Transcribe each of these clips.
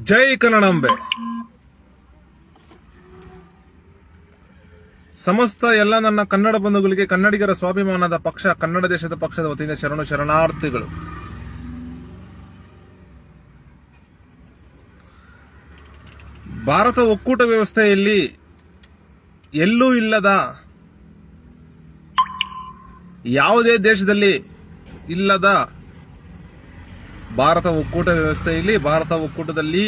ಜೈ ಕನ್ನಡಾಂಬೆ. ಸಮಸ್ತ ಎಲ್ಲ ನನ್ನ ಕನ್ನಡ ಬಂಧುಗಳಿಗೆ, ಕನ್ನಡಿಗರ ಸ್ವಾಭಿಮಾನದ ಪಕ್ಷ ಕನ್ನಡ ದೇಶದ ಪಕ್ಷದ ವತಿಯಿಂದ ಶರಣಾರ್ಥಿಗಳು. ಭಾರತ ಒಕ್ಕೂಟ ವ್ಯವಸ್ಥೆಯಲ್ಲಿ ಎಲ್ಲೂ ಇಲ್ಲದ, ಯಾವುದೇ ದೇಶದಲ್ಲಿ ಇಲ್ಲದ ಭಾರತ ಒಕ್ಕೂಟ ವ್ಯವಸ್ಥೆಯಲ್ಲಿ, ಭಾರತ ಒಕ್ಕೂಟದಲ್ಲಿ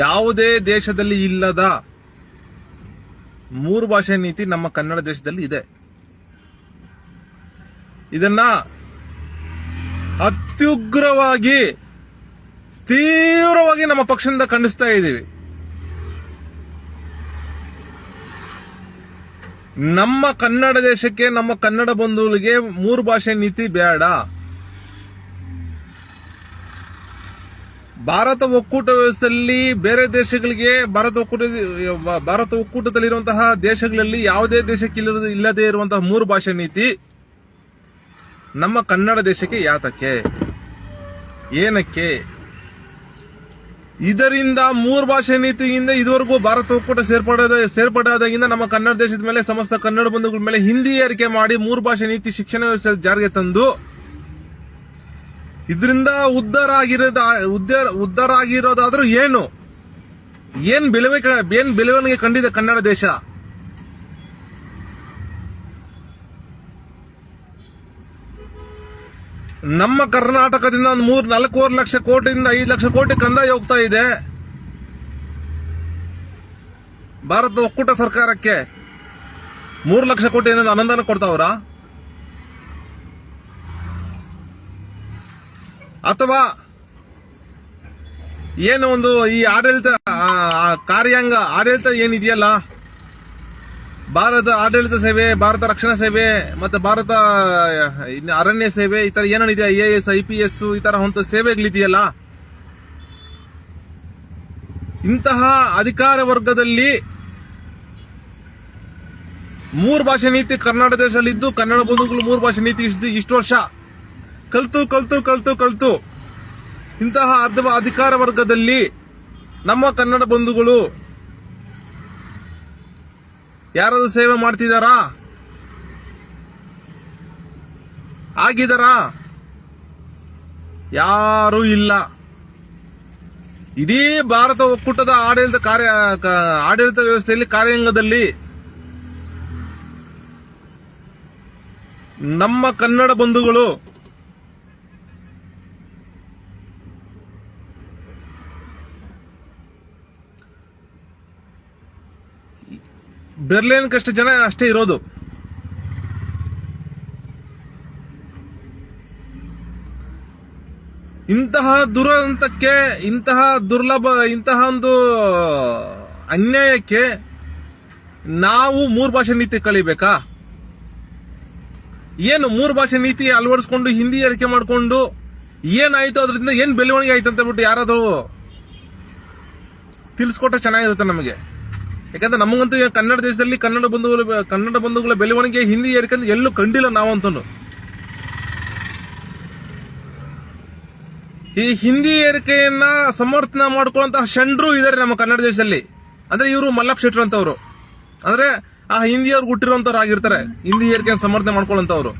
ಯಾವುದೇ ದೇಶದಲ್ಲಿ ಇಲ್ಲದ 3 ಭಾಷೆ ನೀತಿ ನಮ್ಮ ಕನ್ನಡ ದೇಶದಲ್ಲಿ ಇದೆ. ಇದನ್ನ ಅತ್ಯುಗ್ರವಾಗಿ, ತೀವ್ರವಾಗಿ ನಮ್ಮ ಪಕ್ಷದಿಂದ ಖಂಡಿಸ್ತಾ ಇದ್ದೀವಿ. ನಮ್ಮ ಕನ್ನಡ ದೇಶಕ್ಕೆ, ನಮ್ಮ ಕನ್ನಡ ಬಂಧುಗಳಿಗೆ 3 ಭಾಷೆ ನೀತಿ ಬೇಡ. ಭಾರತ ಒಕ್ಕೂಟ ವ್ಯವಸ್ಥೆಯಲ್ಲಿ ಬೇರೆ ದೇಶಗಳಿಗೆ, ಭಾರತ ಒಕ್ಕೂಟದಲ್ಲಿರುವಂತಹ ದೇಶಗಳಲ್ಲಿ ಯಾವುದೇ ದೇಶಕ್ಕೆ ಇಲ್ಲದೆ ಇರುವಂತಹ 3 ಭಾಷೆ ನೀತಿ ನಮ್ಮ ಕನ್ನಡ ದೇಶಕ್ಕೆ ಯಾತಕ್ಕೆ, ಏನಕ್ಕೆ? ಇದರಿಂದ 3 ಭಾಷೆ ನೀತಿಯಿಂದ ಇದುವರೆಗೂ ಭಾರತ ಒಕ್ಕೂಟ ಸೇರ್ಪಡೆಯಾದಾಗಿಂದ ನಮ್ಮ ಕನ್ನಡ ದೇಶದ ಮೇಲೆ, ಸಮಸ್ತ ಕನ್ನಡ ಬಂಧುಗಳ ಮೇಲೆ ಹಿಂದಿ ಏರಿಕೆ ಮಾಡಿ 3 ಭಾಷೆ ನೀತಿ ಶಿಕ್ಷಣ ವ್ಯವಸ್ಥೆ ಜಾರಿಗೆ ತಂದು ಇದರಿಂದ ಉದ್ಧಾರ ಆಗಿರೋದಾದ್ರೂ ಏನ್ ಬೆಳವಣಿಗೆ ಕಂಡಿದೆ ಕನ್ನಡ ದೇಶ? ನಮ್ಮ ಕರ್ನಾಟಕದಿಂದ 4 ಲಕ್ಷ ಕೋಟಿಯಿಂದ 5 ಲಕ್ಷ ಕೋಟಿ ಕಂದಾಯ ಹೋಗ್ತಾ ಇದೆ ಭಾರತ ಒಕ್ಕೂಟ ಸರ್ಕಾರಕ್ಕೆ. 3 ಲಕ್ಷ ಕೋಟಿ ಏನಾದ್ರು ಅನುದಾನ ಕೊಡ್ತಾವ್ರ? ಅಥವಾ ಏನು ಒಂದು ಈ ಆಡಳಿತ ಆಡಳಿತ ಏನಿದೆಯಲ್ಲ, ಭಾರತ ಆಡಳಿತ ಸೇವೆ, ಭಾರತ ರಕ್ಷಣಾ ಸೇವೆ, ಮತ್ತೆ ಭಾರತ ಅರಣ್ಯ ಸೇವೆ, ಈ ತರ ಏನಿದೆ, IAS IPS ಈ ತರ ಹೊಂತ ಸೇವೆಗಳಿದೆಯಲ್ಲ, ಇಂತಹ ಅಧಿಕಾರ ವರ್ಗದಲ್ಲಿ 3 ಭಾಷೆ ನೀತಿ ಕರ್ನಾಟಕ ದೇಶದಲ್ಲಿ ಇದ್ದು, ಕನ್ನಡ ಬಂಧುಗಳು 3 ಭಾಷೆ ನೀತಿ ಇಷ್ಟು ವರ್ಷ ಕಲ್ತು ಇಂತಹ ಅಧಿಕಾರ ವರ್ಗದಲ್ಲಿ ನಮ್ಮ ಕನ್ನಡ ಬಂಧುಗಳು ಯಾರಾದ್ರೂ ಸೇವೆ ಮಾಡ್ತಿದಾರಾ? ಆಗಿದಾರಾ? ಯಾರೂ ಇಲ್ಲ. ಇಡೀ ಭಾರತ ಒಕ್ಕೂಟದ ಆಡಳಿತ ವ್ಯವಸ್ಥೆಯಲ್ಲಿ, ಕಾರ್ಯಾಂಗದಲ್ಲಿ ನಮ್ಮ ಕನ್ನಡ ಬಂಧುಗಳು ಬೆರ್ಲೇನ್ಕಷ್ಟು ಜನ ಅಷ್ಟೇ ಇರೋದು. ಇಂತಹ ದುರಂತಕ್ಕೆ, ಇಂತಹ ಒಂದು ಅನ್ಯಾಯಕ್ಕೆ ನಾವು 3 ಭಾಷೆ ನೀತಿ ಕಲಿಬೇಕಾ? ಏನು 3 ಭಾಷೆ ನೀತಿ ಅಳವಡಿಸ್ಕೊಂಡು ಹಿಂದಿ ಏರಿಕೆ ಮಾಡಿಕೊಂಡು ಏನಾಯ್ತು, ಅದರಿಂದ ಏನ್ ಬೆಳವಣಿಗೆ ಆಯ್ತು ಅಂತ ಬಿಟ್ಟು ಯಾರಾದರೂ ತಿಳಿಸ್ಕೊಟ್ರೆ ಚೆನ್ನಾಗಿರುತ್ತೆ ನಮಗೆ. ಯಾಕಂದ್ರೆ ನಮಗಂತೂ ಕನ್ನಡ ದೇಶದಲ್ಲಿ ಕನ್ನಡ ಬಂಧುಗಳ ಬೆಳವಣಿಗೆ, ಹಿಂದಿ ಏರಿಕೆ ಎಲ್ಲೂ ಕಂಡಿಲ್ಲ ನಾವಂತೂ. ಈ ಹಿಂದಿ ಏರಿಕೆಯನ್ನ ಸಮರ್ಥನೆ ಮಾಡ್ಕೊಳ್ಳುವಂತಹ ಷಂಡ್ರು ಇದಾರೆ ನಮ್ಮ ಕನ್ನಡ ದೇಶದಲ್ಲಿ. ಅಂದ್ರೆ ಇವರು ಮಲ್ಲಪ್ಪ ಶೆಟ್ರು ಅಂತವ್ರು, ಅಂದ್ರೆ ಆ ಹಿಂದಿಯವ್ರು ಹುಟ್ಟಿರುವಂತವ್ರು ಆಗಿರ್ತಾರೆ, ಹಿಂದಿ ಏರಿಕೆಯನ್ನು ಸಮರ್ಥನೆ ಮಾಡ್ಕೊಳ್ಳುವಂತವ್ರು.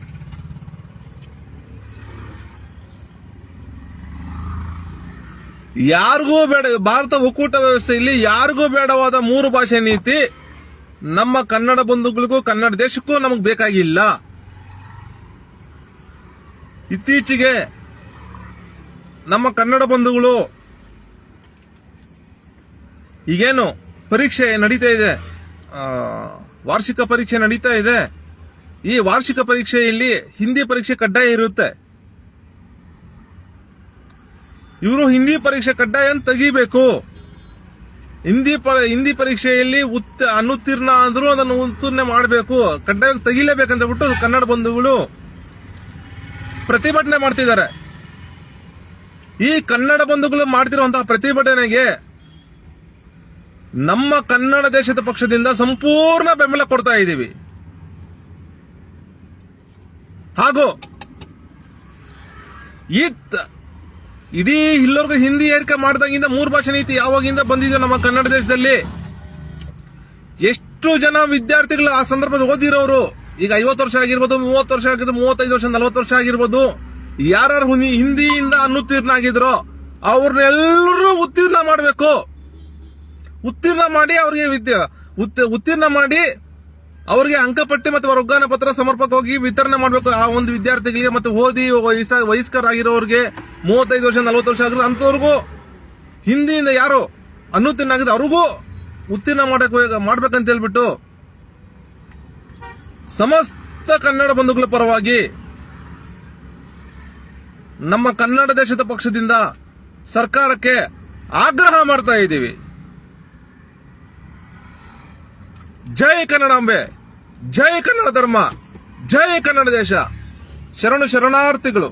ಯಾರಿಗೂ ಬೇಡ, ಭಾರತ ಒಕ್ಕೂಟ ವ್ಯವಸ್ಥೆಯಲ್ಲಿ ಯಾರಿಗೂ ಬೇಡವಾದ 3 ಭಾಷೆ ನೀತಿ ನಮ್ಮ ಕನ್ನಡ ಬಂಧುಗಳಿಗೂ, ಕನ್ನಡ ದೇಶಕ್ಕೂ ನಮಗ್ ಬೇಕಾಗಿಲ್ಲ. ಇತ್ತೀಚೆಗೆ ನಮ್ಮ ಕನ್ನಡ ಬಂಧುಗಳು ಈಗೇನು ಪರೀಕ್ಷೆ ನಡೀತಾ ಇದೆ, ವಾರ್ಷಿಕ ಪರೀಕ್ಷೆ ನಡೀತಾ ಇದೆ. ಈ ವಾರ್ಷಿಕ ಪರೀಕ್ಷೆಯಲ್ಲಿ ಹಿಂದಿ ಪರೀಕ್ಷೆ ಕಡ್ಡಾಯ ಇರುತ್ತೆ. ಇವರು ಹಿಂದಿ ಪರೀಕ್ಷೆ ಕಡ್ಡಾಯ ತೆಗಿಬೇಕು. ಹಿಂದಿ ಪರೀಕ್ಷೆಯಲ್ಲಿ ಅನುತ್ತೀರ್ಣ ಆದ್ರೂ ಅದನ್ನು ಉತ್ತೀರ್ಣ ಮಾಡಬೇಕು, ಕಡ್ಡಾಯ ತೆಗಿಲೇಬೇಕಂತ ಬಿಟ್ಟು ಕನ್ನಡ ಬಂಧುಗಳು ಪ್ರತಿಭಟನೆ ಮಾಡ್ತಿದ್ದಾರೆ. ಈ ಕನ್ನಡ ಬಂಧುಗಳು ಮಾಡ್ತಿರುವಂತಹ ಪ್ರತಿಭಟನೆಗೆ ನಮ್ಮ ಕನ್ನಡ ದೇಶದ ಪಕ್ಷದಿಂದ ಸಂಪೂರ್ಣ ಬೆಂಬಲ ಕೊಡ್ತಾ ಇದ್ದೀವಿ. ಹಾಗೂ ಇಡೀ ಇಲ್ಲೋರ್ಗು ಹಿಂದಿ ಏರಿಕೆ ಮಾಡಿದಾಗಿಂದ 3 ಭಾಷೆ ನೀತಿ ಯಾವಾಗಿಂದ ಬಂದಿದೆ ನಮ್ಮ ಕನ್ನಡ ದೇಶದಲ್ಲಿ. ಎಷ್ಟು ಜನ ವಿದ್ಯಾರ್ಥಿಗಳು ಆ ಸಂದರ್ಭದಲ್ಲಿ ಓದಿರೋರು, ಈಗ 50 ವರ್ಷ ಆಗಿರ್ಬೋದು, 30 ವರ್ಷ ಆಗಿರ್ಬೋದು, 35 ವರ್ಷ, 40 ವರ್ಷ ಆಗಿರ್ಬೋದು, ಯಾರು ಹಿಂದಿಯಿಂದ ಅನುತ್ತೀರ್ಣ ಆಗಿದ್ರೋ ಅವ್ರನ್ನೆಲ್ಲರೂ ಉತ್ತೀರ್ಣ ಮಾಡಬೇಕು. ಉತ್ತೀರ್ಣ ಮಾಡಿ ಅವ್ರಿಗೆ ಉತ್ತೀರ್ಣ ಮಾಡಿ ಅವ್ರಿಗೆ ಅಂಕಪಟ್ಟಿ ಮತ್ತು ವರ್ಗಾನ ಪತ್ರ ಸಮರ್ಪಕವಾಗಿ ವಿತರಣೆ ಮಾಡಬೇಕು ಆ ಒಂದು ವಿದ್ಯಾರ್ಥಿಗಳಿಗೆ. ಮತ್ತು ಓದಿ ವಯಸ್ಕರಾಗಿರೋರಿಗೆ 35 ವರ್ಷ 40 ವರ್ಷ ಆಗಿರೋ ಅಂತವ್ರಿಗೂ, ಹಿಂದಿಯಿಂದ ಯಾರು ಅನುತ್ತೀರ್ಣ ಆಗಿದೆ ಅವ್ರಿಗೂ ಉತ್ತೀರ್ಣ ಮಾಡ್ಬೇಕಂತ ಹೇಳ್ಬಿಟ್ಟು ಸಮಸ್ತ ಕನ್ನಡ ಬಂಧುಗಳ ಪರವಾಗಿ ನಮ್ಮ ಕನ್ನಡ ದೇಶದ ಪಕ್ಷದಿಂದ ಸರ್ಕಾರಕ್ಕೆ ಆಗ್ರಹ ಮಾಡ್ತಾ ಇದ್ದೀವಿ. ಜೈ ಕನ್ನಡಾಂಬೆ, ಜೈ ಕನ್ನಡ ಧರ್ಮ, ಜೈ ಕನ್ನಡ ದೇಶ. ಶರಣಾರ್ಥಿಗಳು.